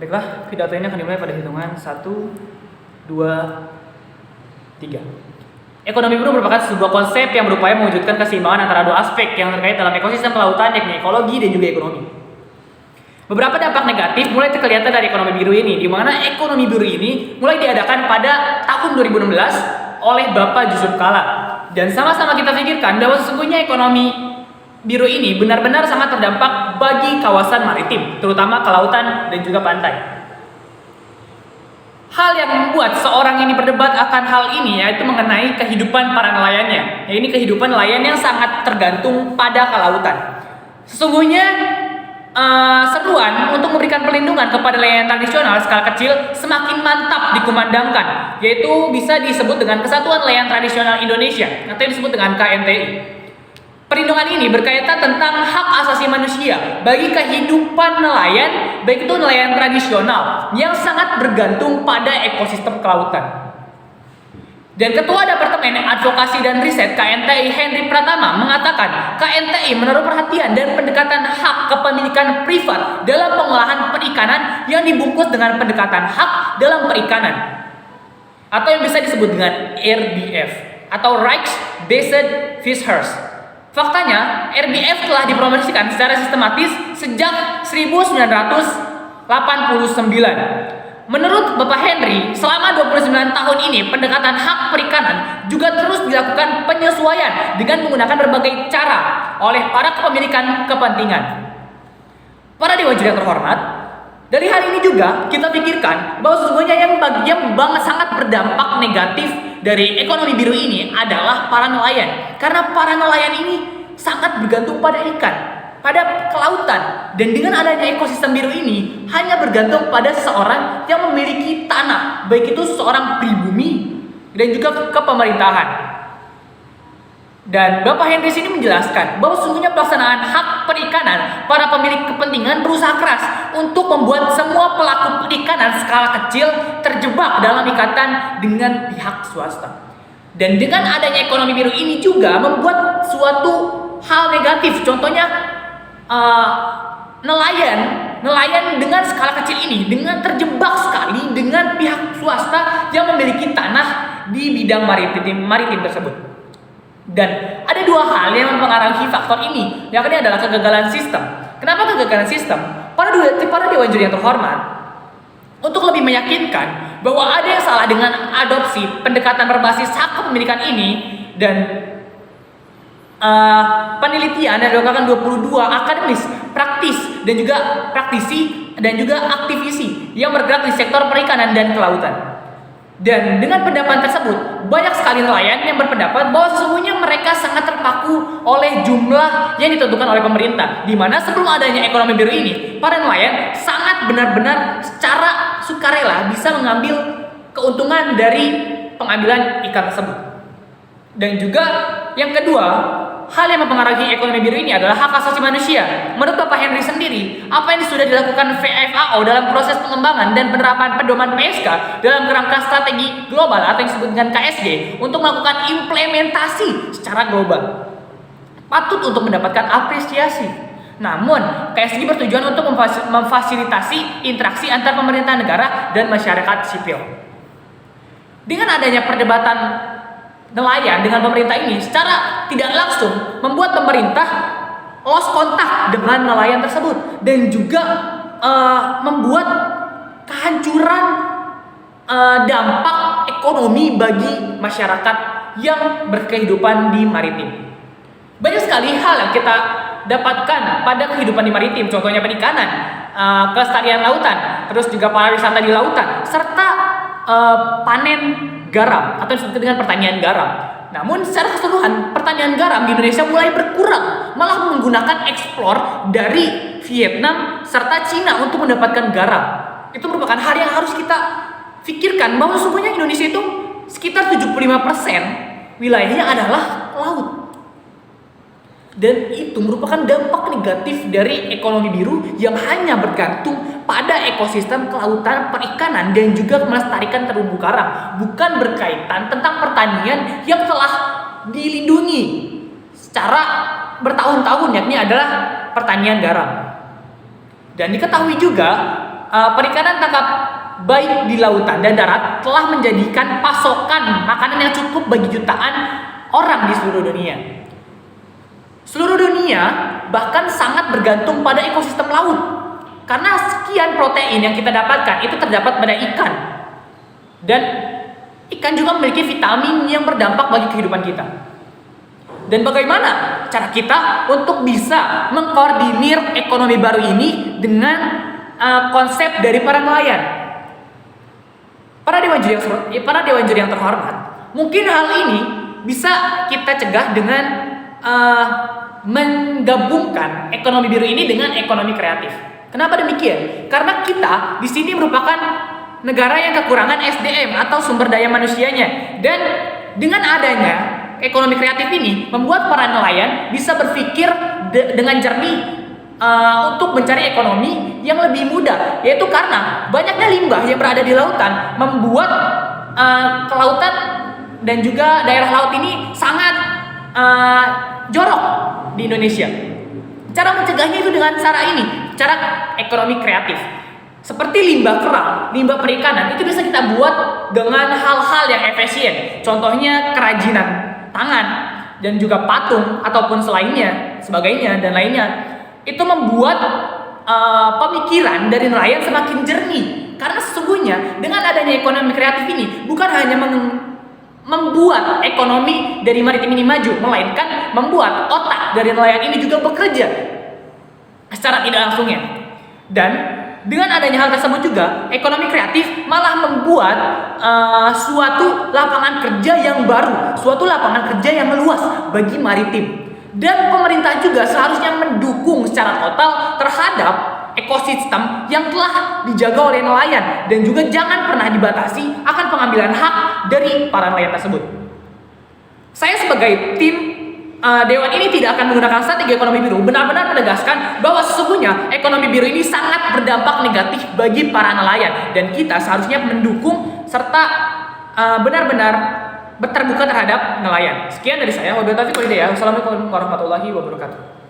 Baiklah, pidato ini akan dimulai pada hitungan 1, 2, 3. Ekonomi biru merupakan sebuah konsep yang berupaya mewujudkan keseimbangan antara dua aspek yang terkait dalam ekosistem kelautan, yakni ekologi dan juga ekonomi. Beberapa dampak negatif mulai terkelihatan dari ekonomi biru ini, di mana ekonomi biru ini mulai diadakan pada tahun 2016 oleh Bapak Yusuf Kala. Dan sama-sama kita pikirkan bahwa sesungguhnya ekonomi biru ini benar-benar sangat terdampak bagi kawasan maritim, terutama kelautan dan juga pantai. Hal yang membuat seorang ini berdebat akan hal ini yaitu mengenai kehidupan para nelayannya. Ini kehidupan nelayan yang sangat tergantung pada kelautan. Sesungguhnya seruan untuk memberikan perlindungan kepada nelayan tradisional skala kecil semakin mantap dikumandangkan, yaitu bisa disebut dengan Kesatuan Nelayan Tradisional Indonesia atau yang disebut dengan KNTI. Perlindungan ini berkaitan tentang hak asasi manusia bagi kehidupan nelayan, baik itu nelayan tradisional yang sangat bergantung pada ekosistem kelautan. Dan Ketua Departemen Advokasi dan Riset KNTI Henry Pratama mengatakan KNTI menaruh perhatian dan pendekatan hak kepemilikan privat dalam pengolahan perikanan yang dibungkus dengan pendekatan hak dalam perikanan atau yang bisa disebut dengan RBF atau Rights Based Fishers. Faktanya, RBF telah dipromosikan secara sistematis sejak 1989. Menurut Bapak Henry, selama 29 tahun ini pendekatan hak perikanan juga terus dilakukan penyesuaian dengan menggunakan berbagai cara oleh para kepemilikan kepentingan. Para dewan juri yang terhormat, dari hal ini juga kita pikirkan bahwa sesungguhnya yang sangat berdampak negatif dari ekonomi biru ini adalah para nelayan. Karena para nelayan ini sangat bergantung pada ikan, pada kelautan, dan dengan adanya ekosistem biru ini hanya bergantung pada seseorang yang memiliki tanah, baik itu seorang pribumi dan juga kepemerintahan. Dan Bapak Henry sini menjelaskan bahwa sesungguhnya pelaksanaan hak perikanan, para pemilik kepentingan berusaha keras untuk membuat semua pelaku perikanan skala kecil terjebak dalam ikatan dengan pihak swasta. Dan dengan adanya ekonomi biru ini juga membuat suatu hal negatif, contohnya nelayan dengan skala kecil ini dengan terjebak sekali dengan pihak swasta yang memiliki tanah di bidang maritim tersebut. Dan ada dua hal yang mempengaruhi faktor ini. Yang kedua adalah kegagalan sistem. Kenapa kegagalan sistem? Para dewan juri yang terhormat, untuk lebih meyakinkan bahwa ada yang salah dengan adopsi pendekatan berbasis hak kepemilikan ini dan penelitian yang dilakukan 22 akademis, praktis dan juga praktisi dan juga aktivisi yang bergerak di sektor perikanan dan kelautan. Dan dengan pendapat tersebut, banyak sekali nelayan yang berpendapat bahwa sesungguhnya mereka sangat terpaku oleh jumlah yang ditentukan oleh pemerintah. Di mana sebelum adanya ekonomi biru ini, para nelayan sangat benar-benar secara sukarela bisa mengambil keuntungan dari pengambilan ikan tersebut. Dan juga yang kedua, hal yang mempengaruhi ekonomi biru ini adalah hak asasi manusia. Menurut Bapak Henry sendiri, apa yang sudah dilakukan FAO dalam proses pengembangan dan penerapan pedoman PSK dalam kerangka strategi global atau yang disebut dengan KSG untuk melakukan implementasi secara global patut untuk mendapatkan apresiasi. Namun, KSG bertujuan untuk memfasilitasi interaksi antar pemerintah negara dan masyarakat sipil. Dengan adanya perdebatan nelayan dengan pemerintah ini secara tidak langsung membuat pemerintah lost kontak dengan nelayan tersebut dan juga membuat kehancuran dampak ekonomi bagi masyarakat yang berkehidupan di maritim. Banyak sekali hal yang kita dapatkan pada kehidupan di maritim, contohnya perikanan, kelestarian lautan, terus juga pariwisata di lautan, serta panen garam atau disebut dengan pertanian garam. Namun secara keseluruhan pertanian garam di Indonesia mulai berkurang, malah menggunakan ekspor dari Vietnam serta Cina untuk mendapatkan garam. Itu merupakan hal yang harus kita pikirkan bahwa sesungguhnya Indonesia itu sekitar 75% wilayahnya adalah laut. Dan itu merupakan dampak negatif dari ekonomi biru yang hanya bergantung pada ekosistem kelautan, perikanan, dan juga melestarikan terumbu karang, bukan berkaitan tentang pertanian yang telah dilindungi secara bertahun-tahun, yakni adalah pertanian garam. Dan diketahui juga perikanan tangkap baik di lautan dan darat telah menjadikan pasokan makanan yang cukup bagi jutaan orang di seluruh dunia. Seluruh dunia bahkan sangat bergantung pada ekosistem laut. Karena sekian protein yang kita dapatkan itu terdapat pada ikan. Dan ikan juga memiliki vitamin yang berdampak bagi kehidupan kita. Dan bagaimana cara kita untuk bisa mengkoordinir ekonomi baru ini dengan konsep dari para nelayan? Para dewan juri yang terhormat, mungkin hal ini bisa kita cegah dengan menggabungkan ekonomi biru ini dengan ekonomi kreatif. Kenapa demikian? Karena kita di sini merupakan negara yang kekurangan SDM atau sumber daya manusianya, dan dengan adanya ekonomi kreatif ini membuat para nelayan bisa berpikir dengan jernih untuk mencari ekonomi yang lebih mudah, yaitu karena banyaknya limbah yang berada di lautan membuat kelautan dan juga daerah laut ini sangat jorok di Indonesia. Cara mencegahnya itu dengan cara ini, cara ekonomi kreatif. Seperti limbah kerang, limbah perikanan itu bisa kita buat dengan hal-hal yang efisien. Contohnya kerajinan tangan dan juga patung ataupun sebagainya dan lainnya. Itu membuat pemikiran dari nelayan semakin jernih. Karena sesungguhnya dengan adanya ekonomi kreatif ini bukan hanya membuat ekonomi dari maritim ini maju, melainkan membuat otak dari nelayan ini juga bekerja secara tidak langsungnya. Dan dengan adanya hal tersebut juga, ekonomi kreatif malah membuat suatu lapangan kerja yang baru, suatu lapangan kerja yang meluas bagi maritim. Dan pemerintah juga seharusnya mendukung secara total terhadap ekosistem yang telah dijaga oleh nelayan, dan juga jangan pernah dibatasi akan pengambilan hak dari para nelayan tersebut. Saya sebagai tim Dewan ini tidak akan menggunakan strategi ekonomi biru, benar-benar menegaskan bahwa sesungguhnya ekonomi biru ini sangat berdampak negatif bagi para nelayan, dan kita seharusnya mendukung serta benar-benar terbuka terhadap nelayan. Sekian dari saya. Wabillahi taufiq wal hidayah. Wassalamualaikum warahmatullahi wabarakatuh.